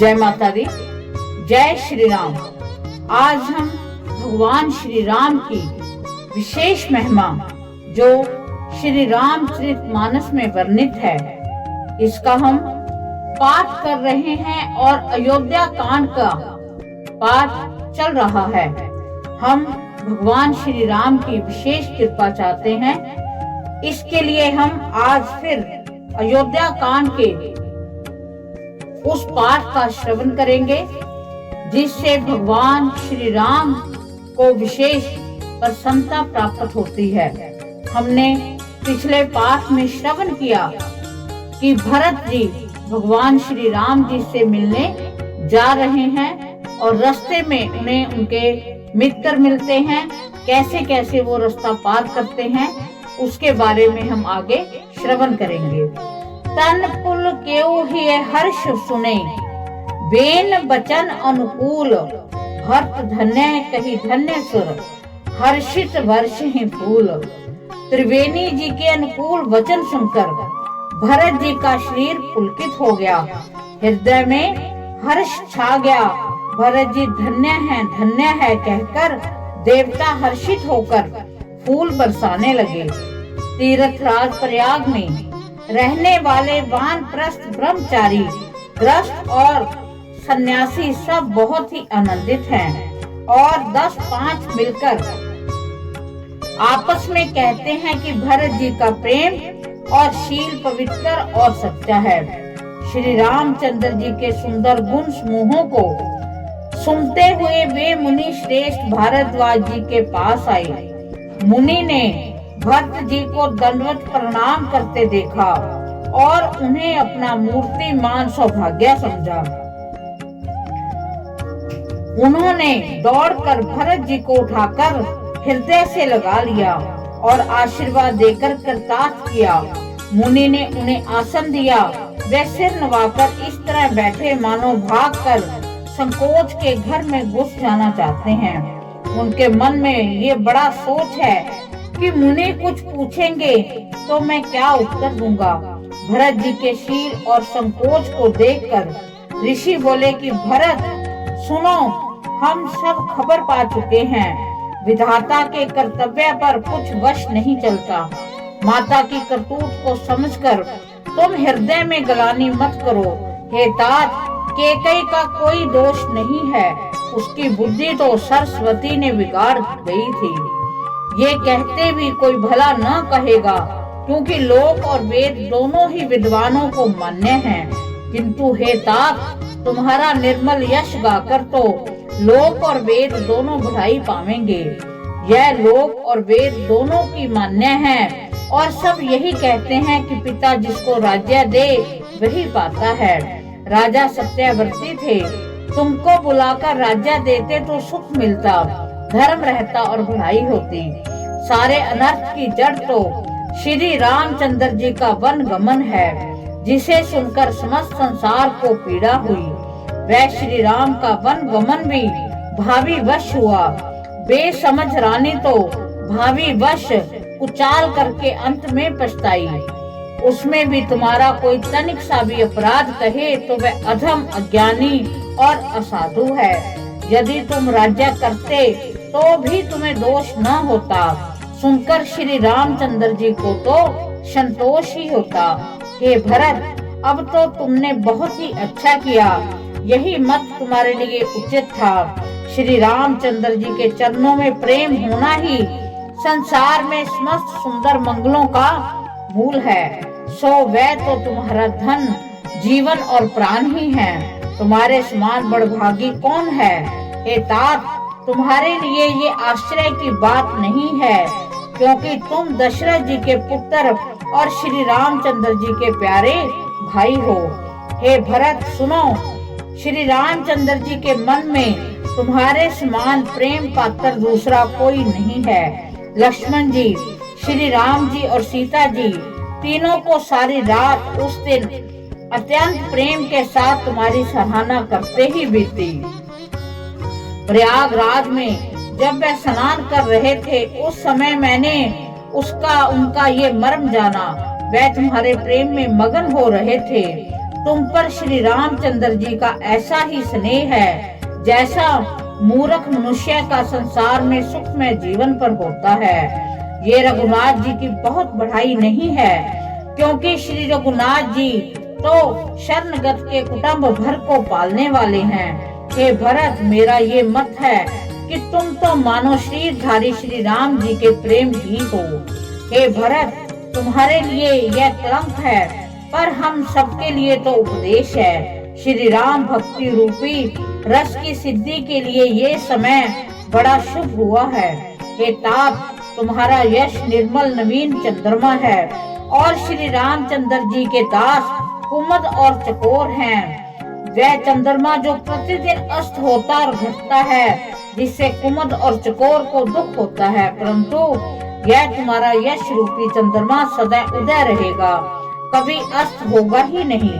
जय माता दी, जय श्री राम। आज हम भगवान श्री राम की विशेष महिमा जो श्री रामचरितमानस में वर्णित है, इसका हम पाठ कर रहे हैं और अयोध्या कांड का पाठ चल रहा है। हम भगवान श्री राम की विशेष कृपा चाहते हैं, इसके लिए हम आज फिर अयोध्या कांड के उस पाठ का श्रवण करेंगे जिससे भगवान श्री राम को विशेष प्रसन्नता प्राप्त होती है। हमने पिछले पाठ में श्रवण किया कि भरत जी भगवान श्री राम जी से मिलने जा रहे हैं और रास्ते में उन्हें उनके मित्र मिलते हैं। कैसे कैसे वो रास्ता पार करते हैं उसके बारे में हम आगे श्रवण करेंगे। तन पुल केउ ही हर्ष सुने, बेन बचन अनुकूल, भरत धन्य कही धन्य सुर, हर्षित वर्ष ही फूल। त्रिवेणी जी के अनुकूल वचन सुनकर भरत जी का शरीर पुलकित हो गया, हृदय में हर्ष छा गया। भरत जी धन्य है कहकर देवता हर्षित होकर फूल बरसाने लगे। तीर्थराज प्रयाग में रहने वाले वानप्रस्थ ब्रह्मचारी, गृहस्थ और सन्यासी सब बहुत ही आनंदित हैं और 10-5 मिलकर आपस में कहते हैं कि भरत जी का प्रेम और शील पवित्र और सच्चा है। श्री रामचंद्र जी के सुंदर गुण समूहों को सुनते हुए वे मुनि श्रेष्ठ भारद्वाज जी के पास आए। मुनि ने भरत जी को दंडवत प्रणाम करते देखा और उन्हें अपना मूर्तिमान सौभाग्य समझा। उन्होंने दौड़कर भरत जी को उठाकर हृदय से लगा लिया और आशीर्वाद देकर कृतार्थ किया। मुनि ने उन्हें आसन दिया। वे सिर नवाकर इस तरह बैठे मानो भागकर संकोच के घर में घुस जाना चाहते हैं। उनके मन में ये बड़ा सोच है कि मुनि कुछ पूछेंगे तो मैं क्या उत्तर दूंगा। भरत जी के शील और संकोच को देखकर ऋषि बोले कि भरत सुनो, हम सब खबर पा चुके हैं। विधाता के कर्तव्य पर कुछ वश नहीं चलता। माता की करतूत को समझकर तुम हृदय में गलानी मत करो। हे तात, कैकेयी का कोई दोष नहीं है, उसकी बुद्धि तो सरस्वती ने बिगाड़ गई थी। ये कहते भी कोई भला न कहेगा, क्योंकि लोक और वेद दोनों ही विद्वानों को मान्य हैं। किंतु हे तात, तुम्हारा निर्मल यश गाकर तो लोक और वेद दोनों बढ़ाई पावेंगे। यह लोक और वेद दोनों की मान्य है और सब यही कहते हैं कि पिता जिसको राज्य दे वही पाता है। राजा सत्यावर्ती थे, तुमको बुलाकर राज्य देते तो सुख मिलता, धर्म रहता और भलाई होती। सारे अनर्थ की जड़ तो श्री रामचंद्र जी का वन गमन है, जिसे सुनकर समस्त संसार को पीड़ा हुई। वह श्री राम का वन गमन भी भावी वश हुआ। बेसमझ रानी तो भावी वश कुचाल करके अंत में पछताई। उसमें भी तुम्हारा कोई तनिक सा भी अपराध कहे तो वह अधम, अज्ञानी और असाधु है। यदि तुम राज्य करते तो भी तुम्हें दोष न होता। सुनकर श्री रामचंद्र जी को तो संतोष ही होता। हे भरत, अब तो तुमने बहुत ही अच्छा किया। यही मत तुम्हारे लिए उचित था। श्री रामचंद्र जी के चरणों में प्रेम होना ही संसार में समस्त सुंदर मंगलों का मूल है। सो वह तो तुम्हारा धन, जीवन और प्राण ही है। तुम्हारे समान बड़भागी कौन है। हे तात, तुम्हारे लिए ये आश्चर्य की बात नहीं है, क्योंकि तुम दशरथ जी के पुत्र और श्री रामचंद्र जी के प्यारे भाई हो। हे भरत सुनो, श्री रामचंद्र जी के मन में तुम्हारे समान प्रेम पात्र दूसरा कोई नहीं है। लक्ष्मण जी, श्री राम जी और सीता जी तीनों को सारी रात उस दिन अत्यंत प्रेम के साथ तुम्हारी सराहना करते ही बीती। प्रयागराज में जब वे स्नान कर रहे थे उस समय मैंने उनका ये मर्म जाना। वे तुम्हारे प्रेम में मगन हो रहे थे। तुम पर श्री रामचंद्र जी का ऐसा ही स्नेह है जैसा मूर्ख मनुष्य का संसार में सुखमय जीवन पर होता है। ये रघुनाथ जी की बहुत बढ़ाई नहीं है, क्योंकि श्री रघुनाथ जी तो शरणगत के कुटुंब भर को पालने वाले हैं। हे भरत, मेरा ये मत है कि तुम तो मानो श्रीधारी श्री राम जी के प्रेम ही हो। हे भरत, तुम्हारे लिए यह कलंक है, पर हम सबके लिए तो उपदेश है। श्री राम भक्ति रूपी रस की सिद्धि के लिए ये समय बड़ा शुभ हुआ है। हे तात, तुम्हारा यश निर्मल नवीन चंद्रमा है और श्री रामचंद्र जी के दास कुमुद और चकोर हैं। वह चंद्रमा जो प्रतिदिन अस्त होता और घटता है, जिससे कुमुद और चकोर को दुख होता है, परंतु यह तुम्हारा यश रूपी चंद्रमा सदा उदय रहेगा, कभी अस्त होगा ही नहीं।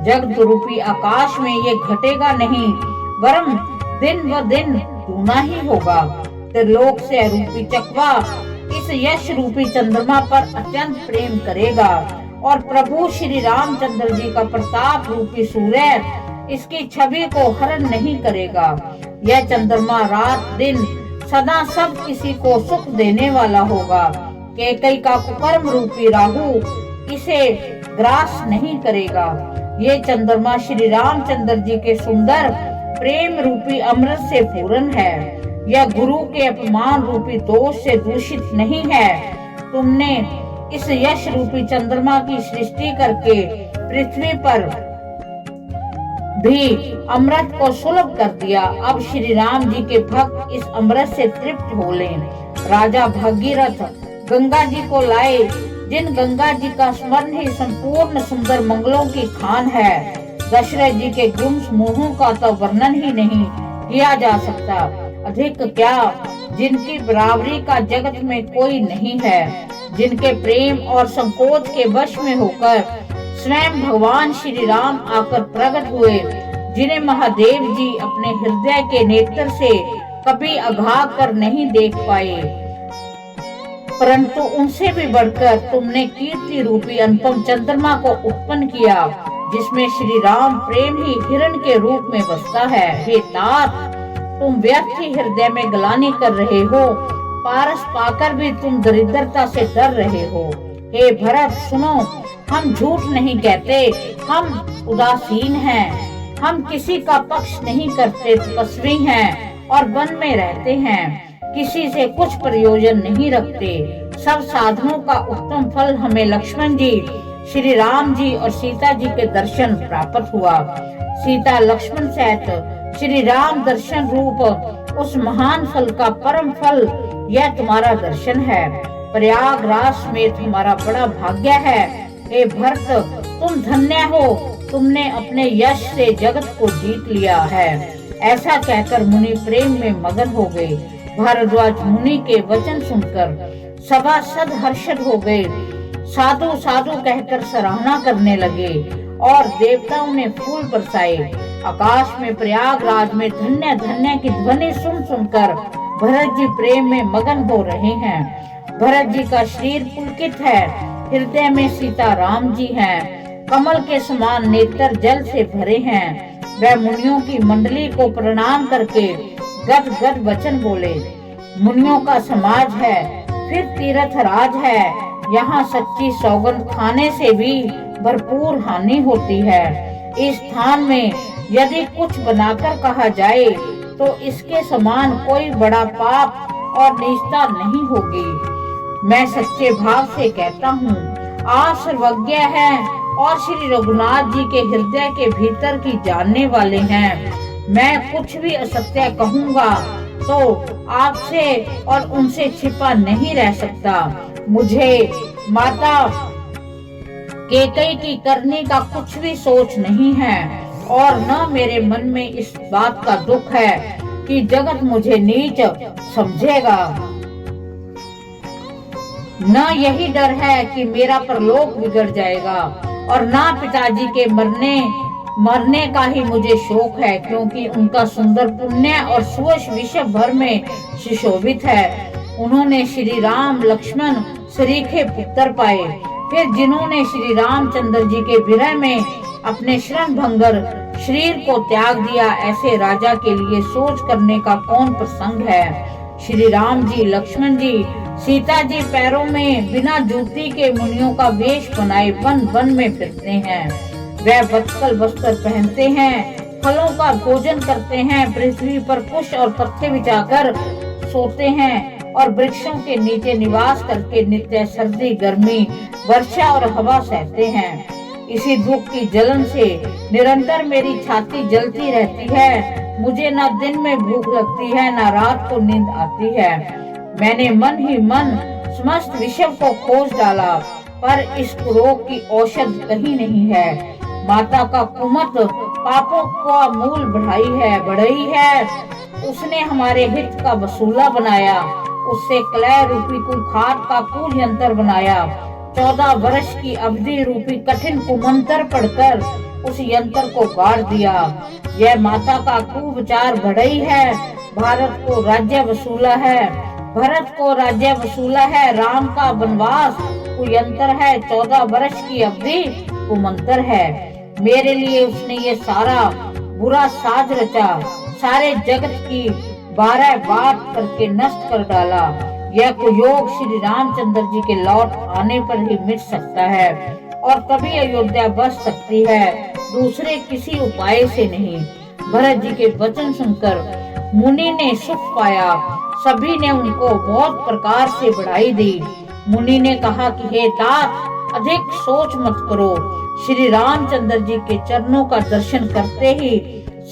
जगत रूपी आकाश में ये घटेगा नहीं, वरन दिन व दिन दूना ही होगा। त्रिलोक से रूपी चकवा इस यश रूपी चंद्रमा पर अत्यंत प्रेम करेगा और प्रभु श्री रामचंद्र जी का प्रताप रूपी सूर्य इसकी छवि को हरण नहीं करेगा। यह चंद्रमा रात दिन सदा सब किसी को सुख देने वाला होगा। कैकई का कुकर्म रूपी राहु इसे ग्रास नहीं करेगा। ये चंद्रमा श्री रामचंद्र जी के सुंदर प्रेम रूपी अमृत से पूर्ण है। यह गुरु के अपमान रूपी दोष से दूषित नहीं है। तुमने इस यश रूपी चंद्रमा की सृष्टि करके पृथ्वी पर भी अमृत को सुलभ कर दिया। अब श्री राम जी के भक्त इस अमृत से तृप्त हो लें। राजा भागीरथ गंगा जी को लाए, जिन गंगा जी का स्मरण ही संपूर्ण सुंदर मंगलों की खान है। दशरथ जी के गुण समूहों का तो वर्णन ही नहीं किया जा सकता। अधिक क्या, जिनकी बराबरी का जगत में कोई नहीं है, जिनके प्रेम और संकोच के वश में होकर स्वयं भगवान श्री राम आकर प्रकट हुए, जिन्हें महादेव जी अपने हृदय के नेत्र से कभी अघा कर नहीं देख पाए, परंतु उनसे भी बढ़कर तुमने कीर्ति रूपी अनुपम चंद्रमा को उत्पन्न किया, जिसमें श्री राम प्रेम ही हिरण के रूप में बसता है। हे तात, तुम व्यर्थ ही हृदय में ग्लानि कर रहे हो, पारस पाकर भी तुम दरिद्रता से डर रहे हो। हे भरत, सुनो, हम झूठ नहीं कहते, हम उदासीन हैं। हम किसी का पक्ष नहीं करते, तपस्वी हैं और वन में रहते हैं, किसी से कुछ प्रयोजन नहीं रखते। सब साधनों का उत्तम फल हमें लक्ष्मण जी, श्री राम जी और सीता जी के दर्शन प्राप्त हुआ। सीता लक्ष्मण सहित श्री राम दर्शन रूप उस महान फल का परम फल यह तुम्हारा दर्शन है। प्रयागराज में तुम्हारा बड़ा भाग्य है। हे भरत, तुम धन्य हो, तुमने अपने यश से जगत को जीत लिया है। ऐसा कहकर मुनि प्रेम में मगन हो गए। भारद्वाज मुनि के वचन सुनकर सभासद हर्षित हो गए। साधु साधु कहकर सराहना करने लगे और देवताओं ने फूल बरसाए। आकाश में प्रयागराज में धन्य धन्य की ध्वनि सुन सुनकर भरत जी प्रेम में मगन हो रहे हैं। भरत जी का शरीर पुलकित है, हृदय में सीता राम जी हैं, कमल के समान नेत्र जल से भरे हैं। वह मुनियों की मंडली को प्रणाम करके गद गद वचन बोले। मुनियों का समाज है, फिर तीर्थ राज है, यहाँ सच्ची सौगंध खाने से भी भरपूर हानि होती है। इस स्थान में यदि कुछ बनाकर कहा जाए तो इसके समान कोई बड़ा पाप और नीचता नहीं होगी। मैं सच्चे भाव से कहता हूँ, आप सर्वज्ञ हैं और श्री रघुनाथ जी के हृदय के भीतर की जानने वाले हैं। मैं कुछ भी असत्य कहूँगा तो आपसे और उनसे छिपा नहीं रह सकता। मुझे माता कैकेयी की करने का कुछ भी सोच नहीं है और न मेरे मन में इस बात का दुख है कि जगत मुझे नीच समझेगा। न यही डर है कि मेरा परलोक बिगड़ जाएगा और ना पिताजी के मरने का ही मुझे शोक है, क्योंकि उनका सुंदर पुण्य और सुयश विश्व भर में सुशोभित है। उन्होंने श्री राम लक्ष्मण सरीखे पुत्र पाए, फिर जिन्होंने श्री रामचंद्र जी के विरह में अपने श्रम भंगर शरीर को त्याग दिया। ऐसे राजा के लिए सोच करने का कौन प्रसंग है। श्री राम जी, लक्ष्मण जी, सीता जी पैरों में बिना जूती के मुनियों का वेश बनाए वन वन में फिरते हैं। वह वत्सल वस्त्र पहनते हैं, फलों का भोजन करते हैं, पृथ्वी पर कुश और पत्ते बिछाकर सोते हैं और वृक्षों के नीचे निवास करके नित्य सर्दी, गर्मी, वर्षा और हवा सहते हैं। इसी दुख की जलन से निरंतर मेरी छाती जलती रहती है। मुझे न दिन में भूख लगती है, न रात को नींद आती है। मैंने मन ही मन समस्त विषय को खोज डाला, पर इस रोग की औषध कहीं नहीं है। माता का कुमत पापों का मूल बढ़ई है। उसने हमारे हित का वसूला बनाया, उससे कलह रूपी कुखार का कूल यंत्र बनाया। 14 वर्ष की अवधि रूपी कठिन कुमंत्र पढ़कर उस यंत्र को गाड़ दिया। यह माता का कुविचार बढ़ई है। भारत को राज्य वसूला है, भरत को राज्य वसूला है। राम का वनवास कुयंत्र है, 14 वर्ष की अवधि कुमंत्र है। मेरे लिए उसने ये सारा बुरा साज रचा, सारे जगत की 12 बात करके नष्ट कर डाला। यह कुयोग श्री रामचंद्र जी के लौट आने पर ही मिट सकता है और तभी अयोध्या बच सकती है, दूसरे किसी उपाय से नहीं। भरत जी के वचन सुनकर मुनि ने सुख पाया। सभी ने उनको बहुत प्रकार से बधाई दी। मुनि ने कहा कि हे तात, अधिक सोच मत करो। श्री रामचंद्र जी के चरणों का दर्शन करते ही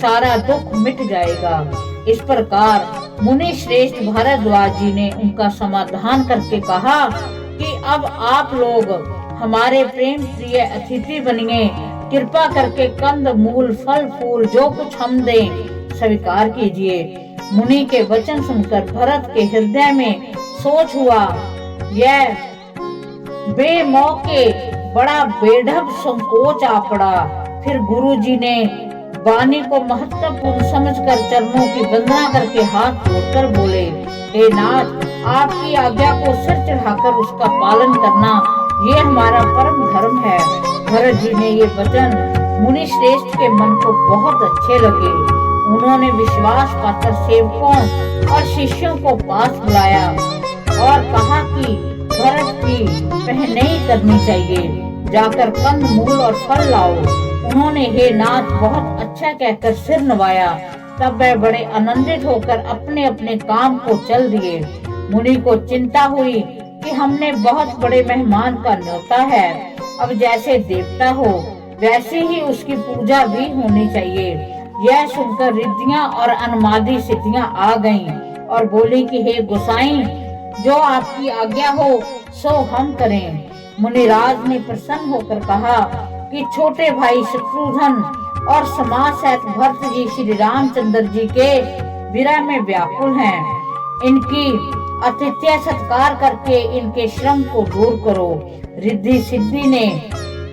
सारा दुख मिट जाएगा। इस प्रकार मुनि श्रेष्ठ भारद्वाज जी ने उनका समाधान करके कहा कि अब आप लोग हमारे प्रेम प्रिय अतिथि बनिए। कृपा करके कंद मूल फल फूल जो कुछ हम दें स्वीकार कीजिए। मुनि के वचन सुनकर भरत के हृदय में सोच हुआ, यह बेमौके बड़ा बेढब संकोच आ पड़ा। फिर गुरु जी ने वाणी को महत्वपूर्ण समझकर चरणों की वंदना करके हाथ जोड़कर बोले, हे नाथ, आपकी आज्ञा को सिर चढ़ाकर उसका पालन करना ये हमारा परम धर्म है। भरत जी ने ये वचन मुनि श्रेष्ठ के मन को बहुत अच्छे लगे। उन्होंने विश्वास पात्र सेवकों और शिष्यों को पास बुलाया और कहा कि भरत की पहनई करनी चाहिए, जाकर कंद मूल और फल लाओ। उन्होंने हे नाथ बहुत अच्छा कहकर सिर नवाया। तब वह बड़े आनंदित होकर अपने अपने काम को चल दिए। मुनि को चिंता हुई कि हमने बहुत बड़े मेहमान का न्योता है, अब जैसे देवता हो वैसे ही उसकी पूजा भी होनी चाहिए। यह सुनकर रिद्धियां और अनुमादी सिद्धियां आ गईं और बोली कि हे गोसाई, जो आपकी आज्ञा हो सो हम करें। मुनिराज ने प्रसन्न होकर कहा कि छोटे भाई शत्रुघ्न और समाज सहित भरत जी श्री रामचंद्र जी के विरह में व्याकुल हैं। इनकी आतिथ्य सत्कार करके इनके श्रम को दूर करो। रिद्धि सिद्धि ने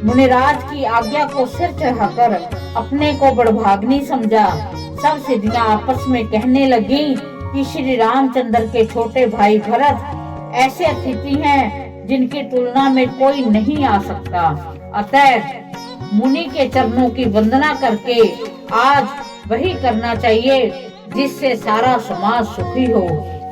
मुनिराज की आज्ञा को सिर चढ़ाकर अपने को बड़भाग्नी समझा। सब सिद्धियां आपस में कहने लगी कि श्री रामचंद्र के छोटे भाई भरत ऐसे अतिथि हैं जिनकी तुलना में कोई नहीं आ सकता। अतः मुनि के चरणों की वंदना करके आज वही करना चाहिए जिससे सारा समाज सुखी हो।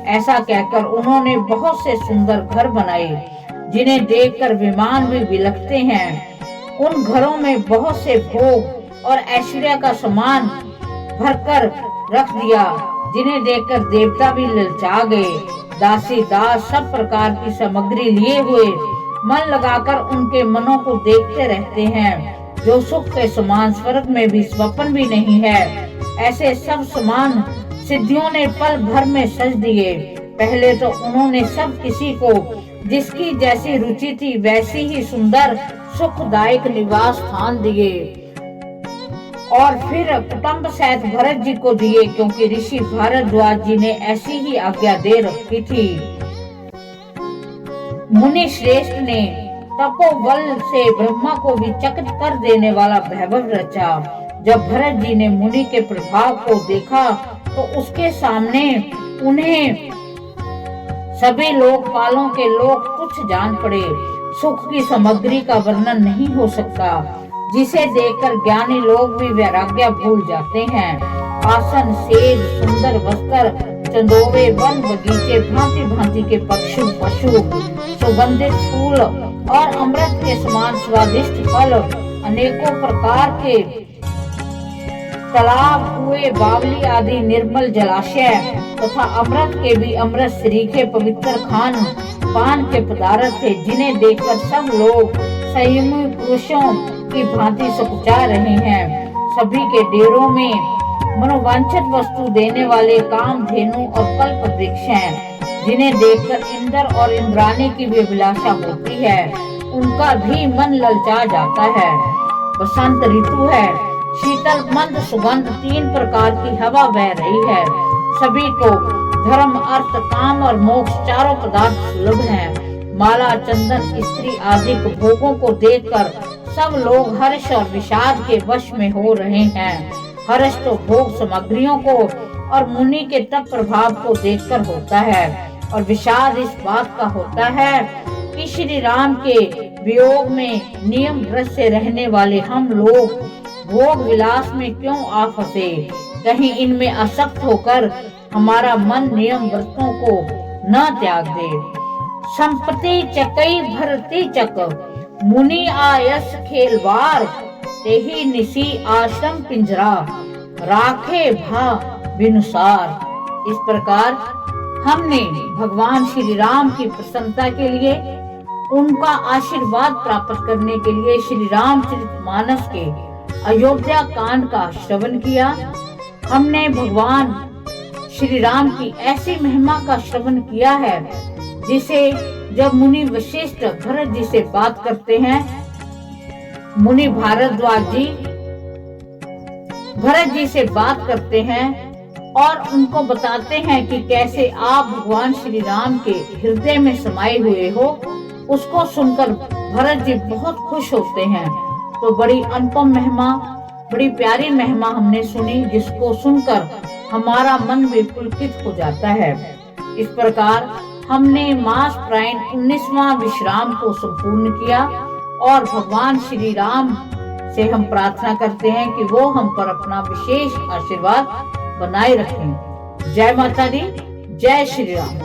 ऐसा कहकर उन्होंने बहुत से सुंदर घर बनाए जिन्हें देखकर विमान भी बिलखते हैं। उन घरों में बहुत से भोग और ऐश्वर्य का सामान भरकर रख दिया जिन्हें देखकर देवता भी ललचा गए। दासी दास सब प्रकार की सामग्री लिए हुए मन लगाकर उनके मनों को देखते रहते हैं, जो सुख के समान स्वर्ग में भी स्वप्न भी नहीं है। ऐसे सब समान सिद्धियों ने पल भर में सज दिए। पहले तो उन्होंने सब किसी को जिसकी जैसी रुचि थी वैसी ही सुंदर सुखदायक निवास स्थान दिए और फिर कुटुंब सहित भरत जी को दिए, क्योंकि ऋषि भारद्वाज जी ने ऐसी ही आज्ञा दे रखी थी। मुनि श्रेष्ठ ने तपोबल से ब्रह्मा को भी चकित कर देने वाला वैभव रचा। जब भरत जी ने मुनि के प्रभाव को देखा तो उसके सामने उन्हें सभी लोकपालों के लोग तुच्छ जान पड़े। सुख की सामग्री का वर्णन नहीं हो सकता। जिसे देखकर ज्ञानी लोग भी वैराग्य भूल जाते हैं। आसन, सेज, सुंदर वस्त्र, चंदोवे, वन बगीचे, भांति भांति के पशु, सुगंधित फूल और अमृत के समान स्वादिष्ट फल, अनेकों प्रकार के तालाब, कुएं, बावली आदि निर्मल जलाशय तथा अमृत के भी अमृत सरीखे पवित्र खान पान के पदार्थ थे, जिन्हें देखकर सब लोग संयमी पुरुषों की भांति सकुचा रहे हैं। सभी के डेरों में मनोवांछित वस्तु देने वाले कामधेनु और कल्प वृक्ष हैं, जिन्हें देखकर इंद्र और इंद्राणी की भी अभिलाषा होती है, उनका भी मन ललचा जाता है। बसंत ऋतु है, शीतल मंद सुगंध, 3 प्रकार की हवा बह रही है। सभी को धर्म, अर्थ, काम और मोक्ष चारों पदार्थ सुलभ हैं। माला, चंदन, स्त्री आदि भोगों को देखकर सब लोग हर्ष और विषाद के वश में हो रहे हैं। हर्ष तो भोग सामग्रियों को और मुनि के तप प्रभाव को देखकर होता है, और विषाद इस बात का होता है कि श्री राम के वियोग में नियम व्रत से रहने वाले हम लोग भोग विलास में क्यों आ फंसे। कहीं इनमें आसक्त होकर हमारा मन नियम व्रतों को न त्याग दे। संपत्ति चकई भरती चक, मुनि आयस खेलवार, तेहि निसी आश्रम पिंजरा, राखे भा बिनुसार। इस प्रकार हमने भगवान श्री राम की प्रसन्नता के लिए, उनका आशीर्वाद प्राप्त करने के लिए श्री रामचरितमानस के अयोध्या कांड का श्रवण किया। हमने भगवान श्री राम की ऐसी महिमा का श्रवण किया है, जिसे जब मुनि वशिष्ठ भरत जी से बात करते हैं, मुनि भारद्वाज जी भरत जी से बात करते हैं और उनको बताते हैं कि कैसे आप भगवान श्री राम के हृदय में समाये हुए हो, उसको सुनकर भरत जी बहुत खुश होते हैं। तो बड़ी अनुपम महिमा, बड़ी प्यारी महिमा हमने सुनी, जिसको सुनकर हमारा मन भी पुलकित हो जाता है। इस प्रकार हमने मास प्रायण 19वां विश्राम को संपूर्ण किया, और भगवान श्री राम से हम प्रार्थना करते हैं कि वो हम पर अपना विशेष आशीर्वाद बनाए रखें। जय माता दी, जय श्री राम।